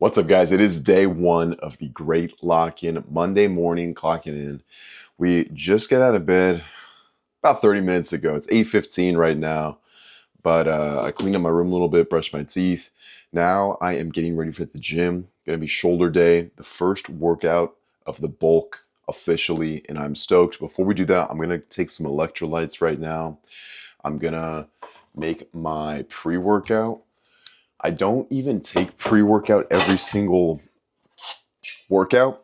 What's up, guys? It is day one of the great lock-in, Monday morning clocking in. We just got out of bed about 30 minutes ago. It's 8:15 right now, but I cleaned up my room a little bit, brushed my teeth. Now I am getting ready for the gym. Gonna be shoulder day, the first workout of the bulk officially, and I'm stoked. Before we do that, I'm gonna take some electrolytes right now. I'm gonna make my pre-workout. I don't even take pre-workout every single workout,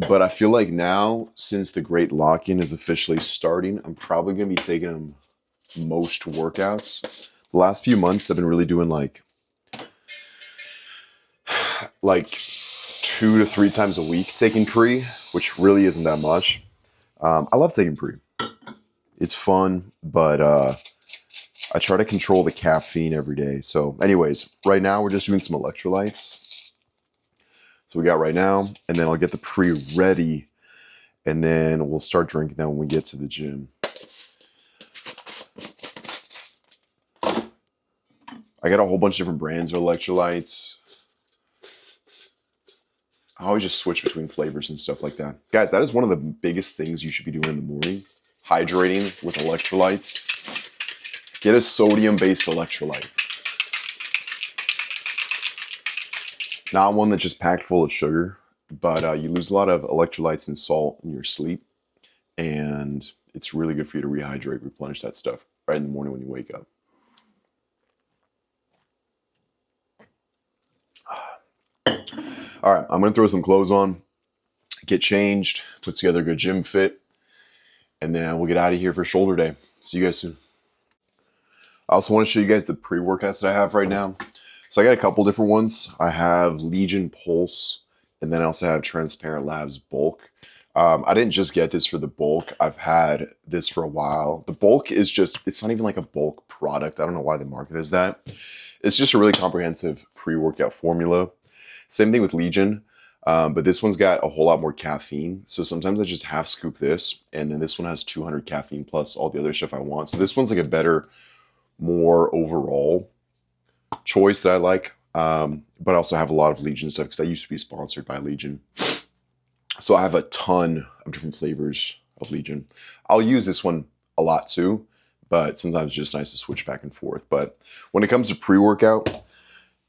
but I feel like now, since the great lock-in is officially starting, I'm probably going to be taking them most workouts. The last few months I've been really doing like 2 to 3 times a week taking pre, which really isn't that much. I love taking pre. It's fun, but I try to control the caffeine every day. So anyways, right now we're just doing some electrolytes. So we got right now, and then I'll get the pre ready, and then we'll start drinking that when we get to the gym. I got a whole bunch of different brands of electrolytes. I always just switch between flavors and stuff like that. Guys, that is one of the biggest things you should be doing in the morning. Hydrating with electrolytes. Get a sodium-based electrolyte. Not one that's just packed full of sugar, but you lose a lot of electrolytes and salt in your sleep, and it's really good for you to rehydrate, replenish that stuff right in the morning when you wake up. All right, I'm going to throw some clothes on, get changed, put together a good gym fit, and then we'll get out of here for shoulder day. See you guys soon. I also want to show you guys the pre-workouts that I have right now. So I got a couple different ones. I have Legion Pulse, and then I also have Transparent Labs Bulk. I didn't just get this for the bulk. I've had this for a while. The bulk is just, it's not even like a bulk product. I don't know why they market it as that. It's just a really comprehensive pre-workout formula. Same thing with Legion, but this one's got a whole lot more caffeine. So sometimes I just half scoop this, and then this one has 200 caffeine plus all the other stuff I want. So this one's like a better, more overall choice that I like, but I also have a lot of Legion stuff because I used to be sponsored by Legion. So I have a ton of different flavors of Legion. I'll use this one a lot too, but sometimes it's just nice to switch back and forth. But when it comes to pre-workout,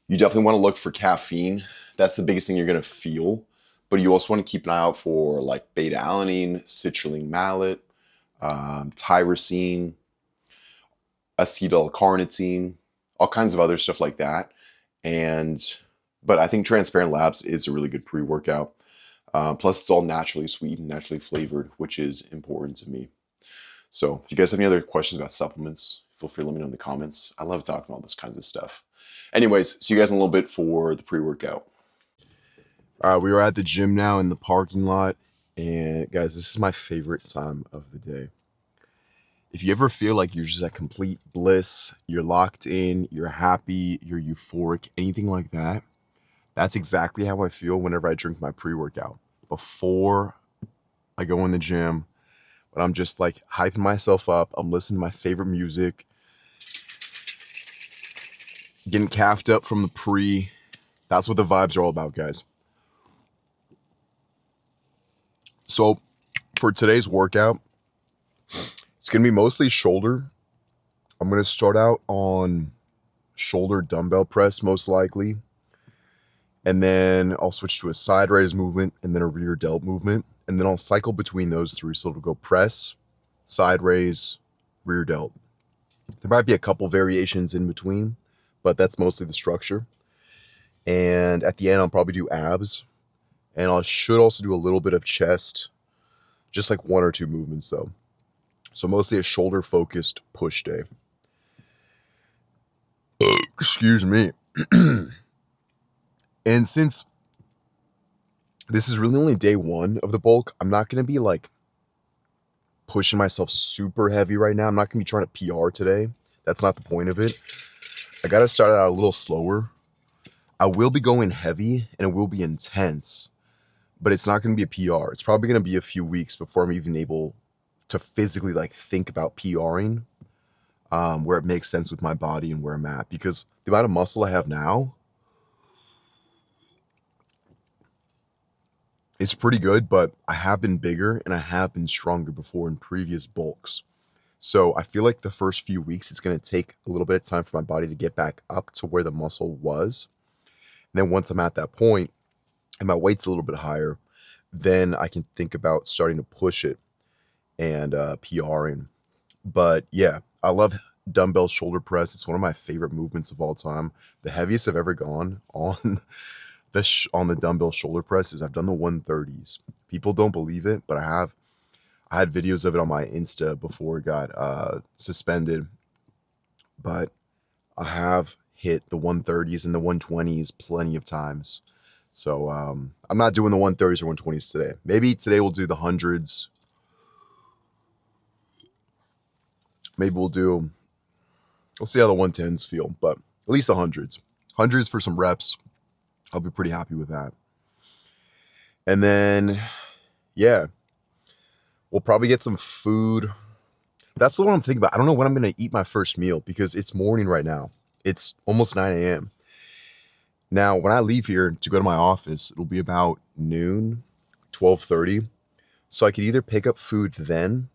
you definitely want to look for caffeine. That's the biggest thing you're going to feel, but you also want to keep an eye out for like beta-alanine, citrulline malate, tyrosine, acetyl-carnitine, all kinds of other stuff like that. But I think Transparent Labs is a really good pre-workout. Plus, it's all naturally sweetened, naturally flavored, which is important to me. So if you guys have any other questions about supplements, feel free to let me know in the comments. I love talking about this kinds of stuff. Anyways, see you guys in a little bit for the pre-workout. All right, we are at the gym now in the parking lot. And guys, this is my favorite time of the day. If you ever feel like you're just at complete bliss, you're locked in, you're happy, you're euphoric, anything like that, that's exactly how I feel whenever I drink my pre-workout. Before I go in the gym, but I'm just like hyping myself up. I'm listening to my favorite music, getting caffed up from the pre. That's what the vibes are all about, guys. So for today's workout, it's going to be mostly shoulder. I'm going to start out on shoulder dumbbell press, most likely. And then I'll switch to a side raise movement and then a rear delt movement. And then I'll cycle between those three. So it'll go press, side raise, rear delt. There might be a couple variations in between, but that's mostly the structure. And at the end, I'll probably do abs. And I should also do a little bit of chest, just like 1 or 2 movements though. So mostly a shoulder-focused push day. Excuse me. And since this is really only day one of the bulk, I'm not going to be like pushing myself super heavy right now. I'm not going to be trying to PR today. That's not the point of it. I got to start out a little slower. I will be going heavy and it will be intense, but it's not going to be a PR. It's probably going to be a few weeks before I'm even able to physically like think about PRing, where it makes sense with my body and where I'm at, because the amount of muscle I have now, It's pretty good, but I have been bigger and I have been stronger before in previous bulks. So I feel like the first few weeks, it's going to take a little bit of time for my body to get back up to where the muscle was. And then once I'm at that point and my weight's a little bit higher, then I can think about starting to push it and PRing. But yeah, I love dumbbell shoulder press. It's one of my favorite movements of all time. The heaviest I've ever gone on on the dumbbell shoulder press is I've done the 130s. People don't believe it, but I have. I had videos of it on my Insta before it got suspended, but I have hit the 130s and the 120s plenty of times. So I'm not doing the 130s or 120s today. Maybe today we'll do the hundreds. Maybe we'll see how the 110s feel, but at least the hundreds. Hundreds for some reps. I'll be pretty happy with that. And then, yeah, we'll probably get some food. That's what I'm thinking about. I don't know when I'm going to eat my first meal because it's morning right now. It's almost 9 a.m. Now, when I leave here to go to my office, it'll be about noon, 12:30. So I could either pick up food then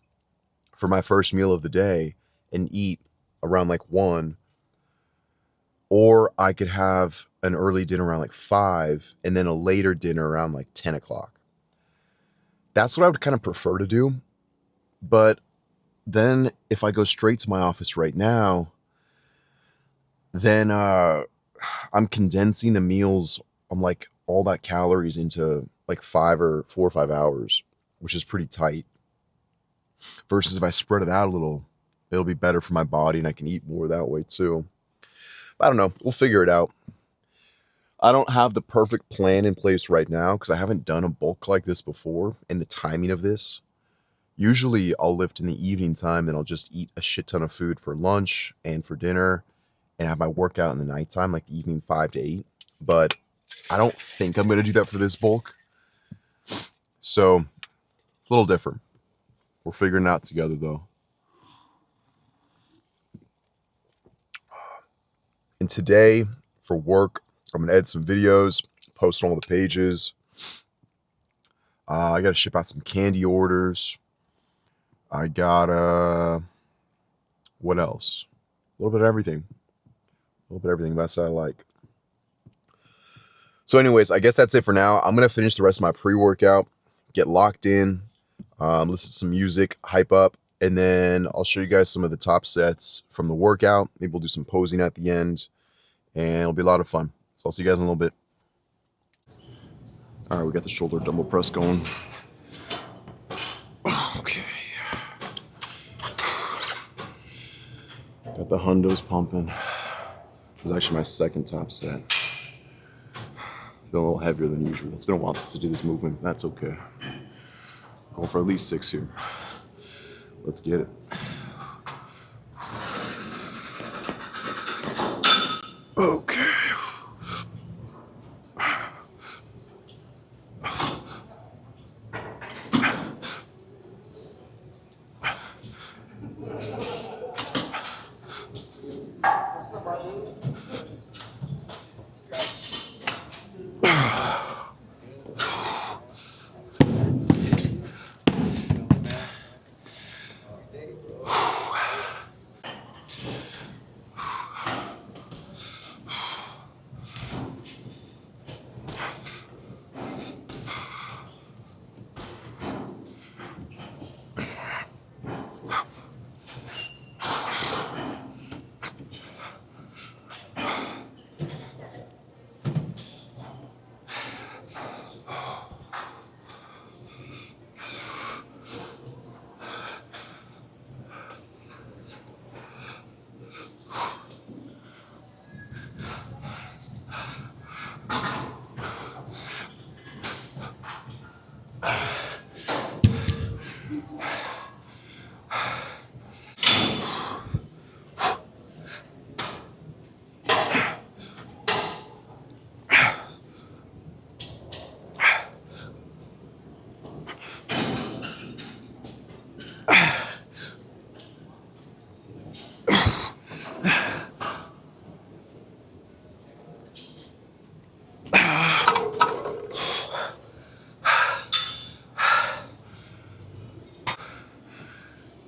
for my first meal of the day and eat around like 1, or I could have an early dinner around like 5 and then a later dinner around like 10 o'clock. That's what I would kind of prefer to do. But then if I go straight to my office right now, then I'm condensing the meals on like all that calories into like 4 or 5 hours, which is pretty tight. Versus if I spread it out a little, it'll be better for my body and I can eat more that way too. But I don't know. We'll figure it out. I don't have the perfect plan in place right now because I haven't done a bulk like this before, and the timing of this. Usually I'll lift in the evening time and I'll just eat a shit ton of food for lunch and for dinner and have my workout in the nighttime, like the evening 5 to 8. But I don't think I'm going to do that for this bulk. So it's a little different. We're figuring it out together though. And today for work, I'm going to edit some videos, post on all the pages. I got to ship out some candy orders. I got, what else? A little bit of everything. That's what I like. So anyways, I guess that's it for now. I'm going to finish the rest of my pre-workout, get locked in, listen to some music, hype up, and then I'll show you guys some of the top sets from the workout. Maybe we'll do some posing at the end, and it'll be a lot of fun. So I'll see you guys in a little bit. All right, we got the shoulder dumbbell press going. Okay. Got the hundos pumping. This is actually my second top set. Feeling a little heavier than usual. It's been a while since I did this movement. That's okay. Going for at least 6 here. Let's get it. Okay.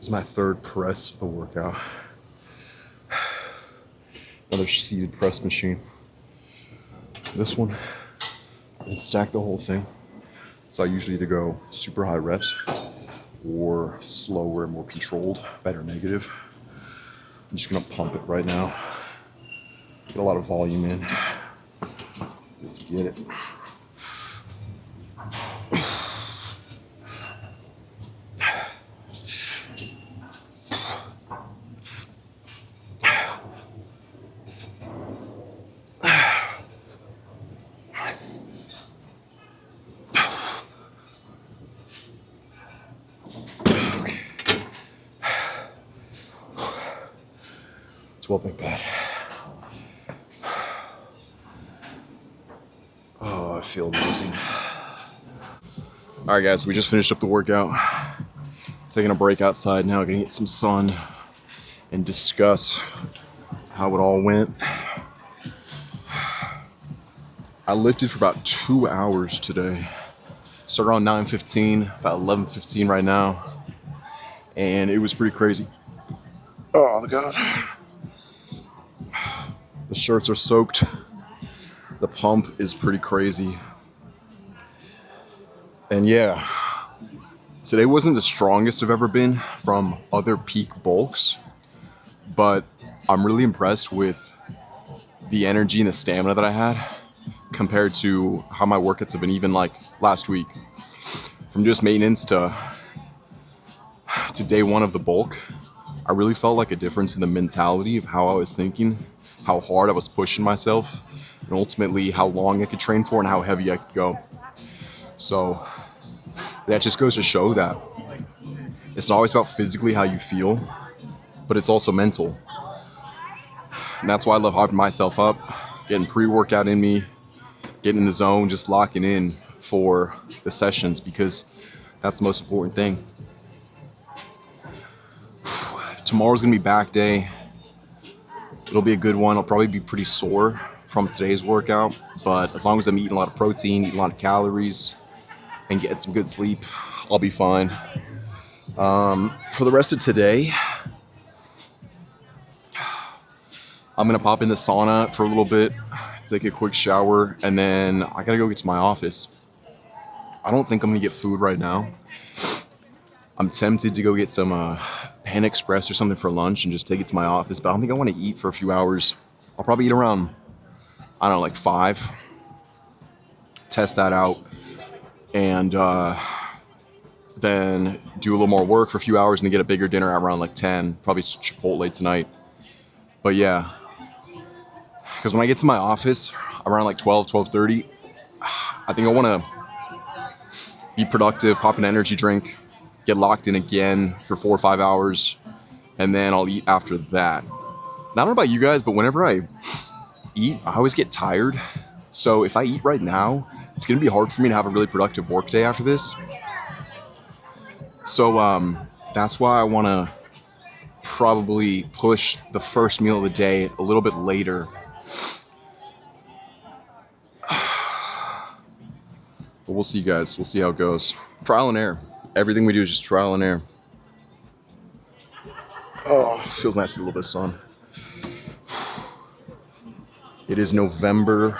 is my third press of the workout. Another seated press machine. This one, I stack the whole thing. So I usually either go super high reps or slower, more controlled, better negative. I'm just gonna pump it right now. Get a lot of volume in. Let's get it. Okay. 12 ain't bad. Oh, I feel amazing. All right, guys, we just finished up the workout. Taking a break outside now, gonna get some sun and discuss how it all went. I lifted for about 2 hours today. Started around 9:15, about 11:15 right now. And it was pretty crazy. Oh, God. The shirts are soaked. The pump is pretty crazy. And yeah, today wasn't the strongest I've ever been from other peak bulks, but I'm really impressed with the energy and the stamina that I had compared to how my workouts have been even like last week. From just maintenance to day one of the bulk, I really felt like a difference in the mentality of how I was thinking, how hard I was pushing myself, and ultimately how long I could train for and how heavy I could go. So that just goes to show that it's not always about physically how you feel, but it's also mental. And that's why I love hyping myself up, getting pre-workout in me, getting in the zone, just locking in for the sessions, because that's the most important thing. Tomorrow's gonna be back day. It'll be a good one. I'll probably be pretty sore from today's workout, but as long as I'm eating a lot of protein, eating a lot of calories, and getting some good sleep, I'll be fine. For the rest of today, I'm gonna pop in the sauna for a little bit, take a quick shower, and then I gotta go get to my office. I don't think I'm gonna get food right now. I'm tempted to go get some Panda Express or something for lunch and just take it to my office, but I don't think I want to eat for a few hours. I'll probably eat around, I don't know, like 5. Test that out, and then do a little more work for a few hours and then get a bigger dinner at around like 10. Probably Chipotle tonight. But yeah, because when I get to my office around like 12:30, I think I want to be productive, pop an energy drink, get locked in again for 4 or 5 hours, and then I'll eat after that. Now, I don't know about you guys, but whenever I eat, I always get tired. So if I eat right now, it's going to be hard for me to have a really productive work day after this. So that's why I want to probably push the first meal of the day a little bit later. But we'll see, guys. We'll see how it goes. Trial and error. Everything we do is just trial and error. Oh, feels nice to get a little bit of sun. It is November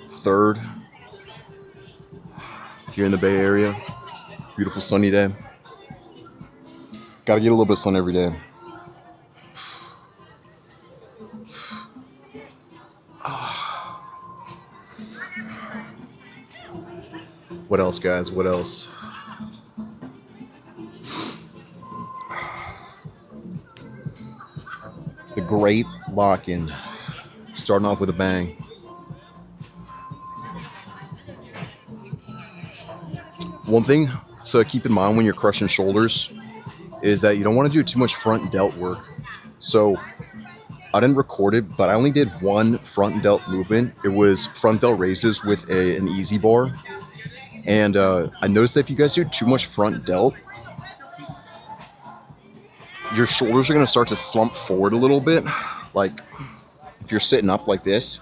3rd here in the Bay Area. Beautiful sunny day. Gotta get a little bit of sun every day. What else, guys? What else? The great lock-in. Starting off with a bang. One thing to keep in mind when you're crushing shoulders is that you don't want to do too much front delt work. So I didn't record it, but I only did one front delt movement. It was front delt raises with an easy bar. And I noticed that if you guys do too much front delt, your shoulders are going to start to slump forward a little bit. Like if you're sitting up like this,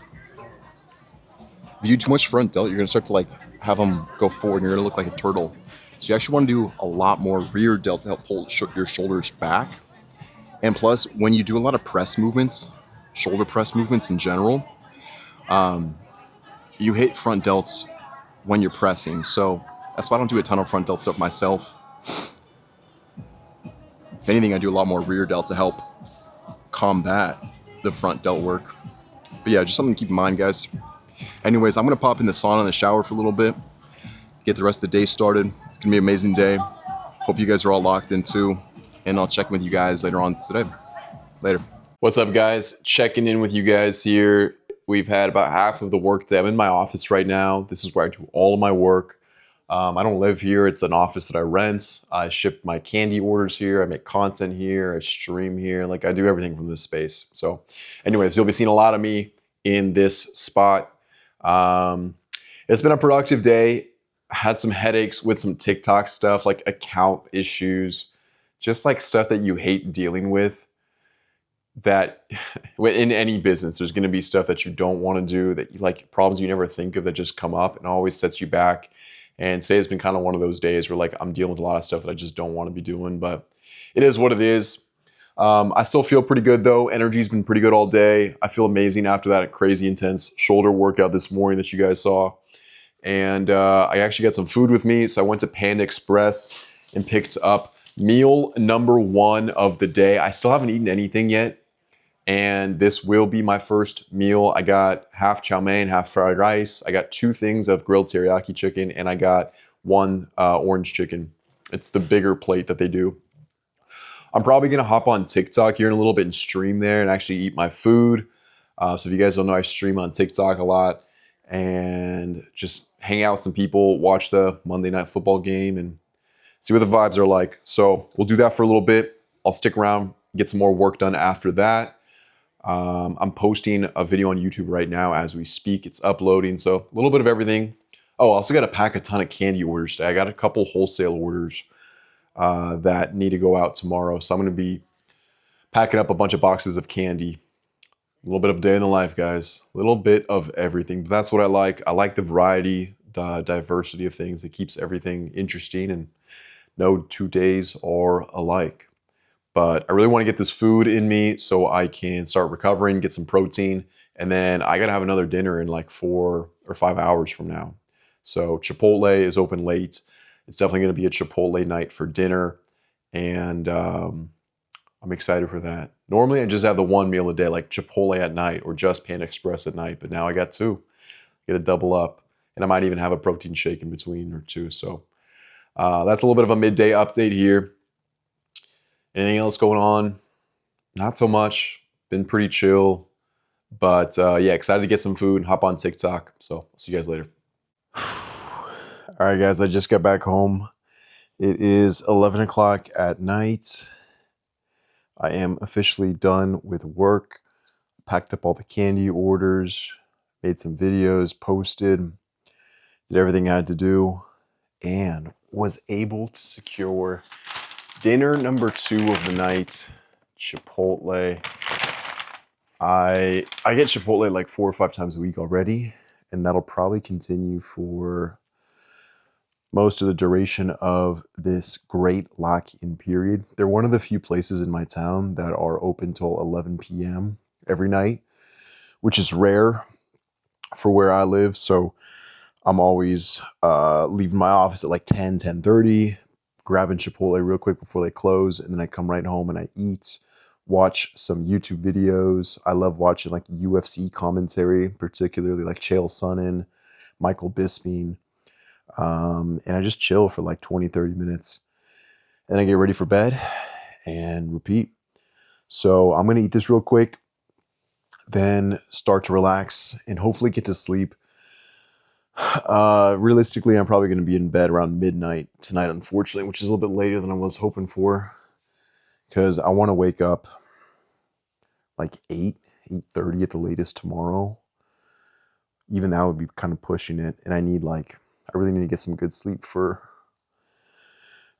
if you do too much front delt, you're going to start to like have them go forward and you're going to look like a turtle. So you actually want to do a lot more rear delt to help pull your shoulders back. And plus, when you do a lot of press movements, shoulder press movements in general, you hit front delts when you're pressing. So that's why I don't do a ton of front delt stuff myself. If anything, I do a lot more rear delt to help combat the front delt work. But yeah, just something to keep in mind, guys. Anyways, I'm going to pop in the sauna and the shower for a little bit, get the rest of the day started. It's going to be an amazing day. Hope you guys are all locked in too. And I'll check in with you guys later on today. Later. What's up, guys? Checking in with you guys here. We've had about half of the work day. I'm in my office right now. This is where I do all of my work. I don't live here. It's an office that I rent. I ship my candy orders here. I make content here. I stream here. Like, I do everything from this space. So anyways, you'll be seeing a lot of me in this spot. It's been a productive day. I had some headaches with some TikTok stuff, like account issues, just like stuff that you hate dealing with. That in any business, there's going to be stuff that you don't want to do, that like problems you never think of that just come up and always sets you back. And today has been kind of one of those days where like I'm dealing with a lot of stuff that I just don't want to be doing, but it is what it is. I still feel pretty good though. Energy's been pretty good all day. I feel amazing after that crazy intense shoulder workout this morning that you guys saw. And I actually got some food with me. So I went to Panda Express and picked up meal number 1 of the day. I still haven't eaten anything yet. And this will be my first meal. I got half chow mein, half fried rice. I got 2 things of grilled teriyaki chicken, and I got 1 orange chicken. It's the bigger plate that they do. I'm probably going to hop on TikTok here in a little bit and stream there and actually eat my food. So if you guys don't know, I stream on TikTok a lot and just hang out with some people, watch the Monday Night Football game, and see what the vibes are like. So we'll do that for a little bit. I'll stick around, get some more work done after that. I'm posting a video on YouTube right now as we speak. It's uploading, so a little bit of everything. Oh, I also got to pack a ton of candy orders today. I got a couple wholesale orders that need to go out tomorrow. So I'm going to be packing up a bunch of boxes of candy. A little bit of day in the life, guys. A little bit of everything. But that's what I like. I like the variety, the diversity of things. It keeps everything interesting, and no 2 days are alike. But I really want to get this food in me so I can start recovering, get some protein, and then I got to have another dinner in like 4 or 5 hours from now. So Chipotle is open late. It's definitely going to be a Chipotle night for dinner, and I'm excited for that. Normally I just have the 1 meal a day, like Chipotle at night or just Panda Express at night, but now I got 2. Get to double up, and I might even have a protein shake in between or 2. So that's a little bit of a midday update here. Anything else going on? Not so much. Been pretty chill. But yeah, excited to get some food and hop on TikTok. So I'll see you guys later. All right, guys, I just got back home. It is 11 o'clock at night. I am officially done with work. Packed up all the candy orders, made some videos, posted, did everything I had to do, and was able to secure dinner number 2 of the night, Chipotle. I get Chipotle like 4 or 5 times a week already, and that'll probably continue for most of the duration of this great lock-in period. They're one of the few places in my town that are open till 11 p.m. every night, which is rare for where I live. So I'm always leaving my office at like 10, 10:30, grabbing Chipotle real quick before they close, and then I come right home and I eat, watch some YouTube videos. I love watching like UFC commentary, particularly like Chael Sonnen, Michael Bisping, and I just chill for like 20, 30 minutes, and I get ready for bed and repeat. So I'm going to eat this real quick, then start to relax and hopefully get to sleep. Realistically, I'm probably going to be in bed around midnight tonight, unfortunately, which is a little bit later than I was hoping for, because I want to wake up like 8:30 at the latest tomorrow. Even that would be kind of pushing it, and I really need to get some good sleep for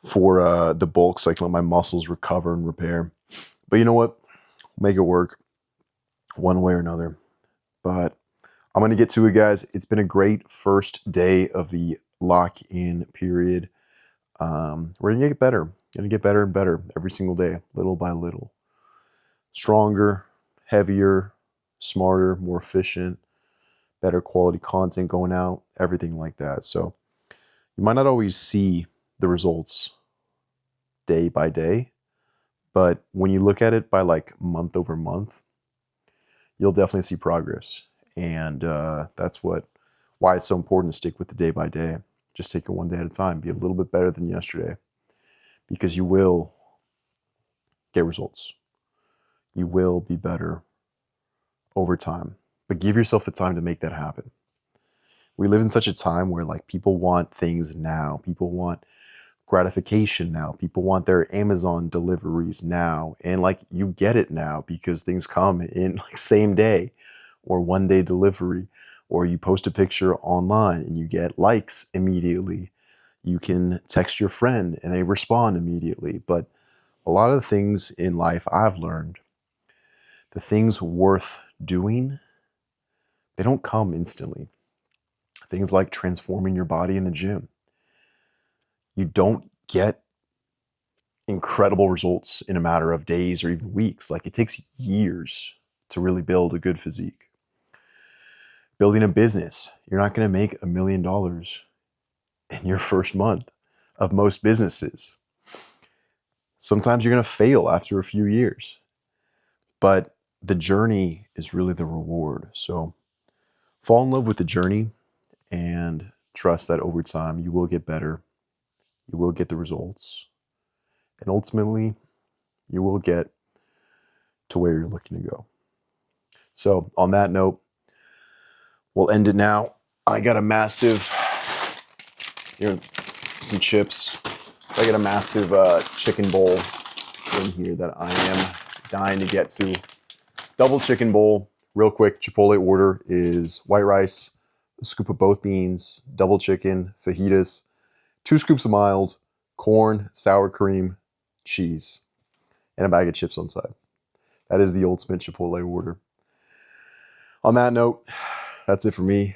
the bulk, so I can let my muscles recover and repair. But you know what? Make it work one way or another. But I'm going to get to it, guys. It's been a great first day of the lock-in period. We're gonna get better. Gonna get better and better every single day, little by little. Stronger, heavier, smarter, more efficient, better quality content going out, everything like that. So you might not always see the results day by day, but when you look at it by like month over month, you'll definitely see progress. And that's why it's so important to stick with the day by day. Just take it one day at a time. Be a little bit better than yesterday, because you will get results. You will be better over time. But give yourself the time to make that happen. We live in such a time where like people want things now. People want gratification now. People want their Amazon deliveries now. And like you get it now because things come in like same day or one day delivery, or you post a picture online and you get likes immediately. You can text your friend and they respond immediately. But a lot of the things in life I've learned, the things worth doing, they don't come instantly. Things like transforming your body in the gym. You don't get incredible results in a matter of days or even weeks. Like it takes years to really build a good physique. Building a business, you're not going to make $1 million in your first month of most businesses. Sometimes you're going to fail after a few years, but the journey is really the reward. So fall in love with the journey and trust that over time you will get better. You will get the results. And ultimately, you will get to where you're looking to go. So on that note, we'll end it now. I got a massive, here, some chips. I got a massive chicken bowl in here that I am dying to get to. Double chicken bowl, real quick. Chipotle order is white rice, a scoop of both beans, double chicken, fajitas, 2 scoops of mild, corn, sour cream, cheese, and a bag of chips on side. That is the ultimate Chipotle order. On that note, that's it for me.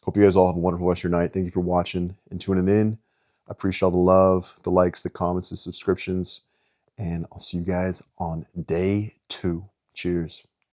Hope you guys all have a wonderful rest of your night. Thank you for watching and tuning in. I appreciate all the love, the likes, the comments, the subscriptions, and I'll see you guys on day 2. Cheers.